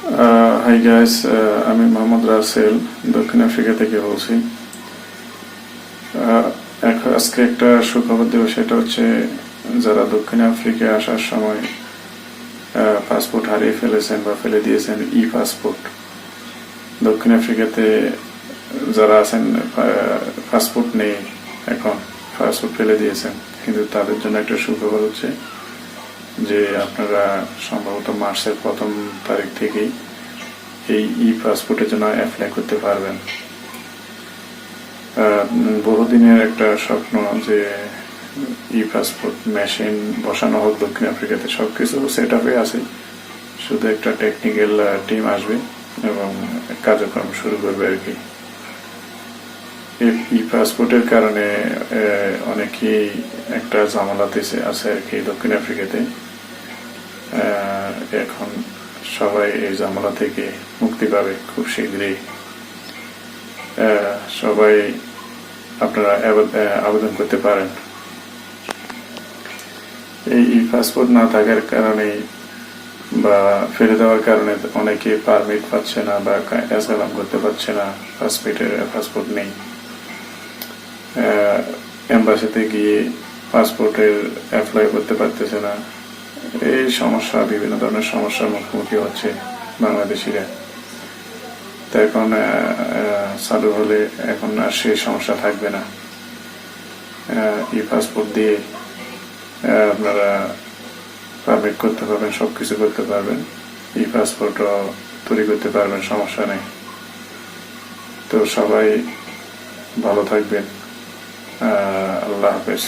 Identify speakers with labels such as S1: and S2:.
S1: Hi guys, আমি মোহাম্মদ রাসেল দক্ষিণ Africa থেকে বলছি। আজকে একটা সুখবর দেব, সেটা হচ্ছে যারা দক্ষিণ আফ্রিকায় আসার সময় পাসপোর্ট হারিয়ে ফেলেছেন বা ফেলে দিয়েছেন, ই পাসপোর্ট, দক্ষিণ আফ্রিকাতে যারা আছেন পাসপোর্ট নেই, এখন পাসপোর্ট ফেলে দিয়েছেন, কিন্তু তাদের জন্য একটা সুখবর হচ্ছে যে আপনারা সম্ভবত মার্চের 1 তারিখ থেকেই এই ই পাসপোর্টের জন্য অ্যাপ্লাই করতে পারবেন। বহুদিনের একটা স্বপ্ন যে ই পাসপোর্ট মেশিন বসানো হোক দক্ষিণ আফ্রিকাতে। সবকিছু সেট আপে আছে, শুধু একটা টেকনিক্যাল টিম আসবে এবং কার্যক্রম শুরু করবে আর কি। ই পাসপোর্টের কারণে অনেকেই একটা ঝামেলাতে আছে আর কি দক্ষিণ আফ্রিকাতে। এখন সবাই এই ঝামেলা থেকে মুক্তি পাবে খুব শীঘ্রই। সবাই আপনারা আবেদন করতে পারেন। এই ই পাসপোর্ট না থাকার কারণে বা ফেলে দেওয়ার কারণে অনেকে পারমিট পাচ্ছে না বা অ্যাসাইলাম করতে পারছে না, পাসপোর্ট নেই। এম্বাসিতে গিয়ে পাসপোর্টের অ্যাপ্লাই করতে পারতেছে না। এই সমস্যা, বিভিন্ন ধরনের সমস্যার মুখোমুখি হচ্ছে বাংলাদেশিরা। তো এখন চালু হলে এখন আর সেই সমস্যা থাকবে না। ই পাসপোর্ট দিয়ে আপনারা পারমিট করতে পারবেন, সবকিছু করতে পারবেন, ই পাসপোর্টও তৈরি করতে পারবেন, সমস্যা নেই। তো সবাই ভালো থাকবেন। আল্লাহ হাফেজ।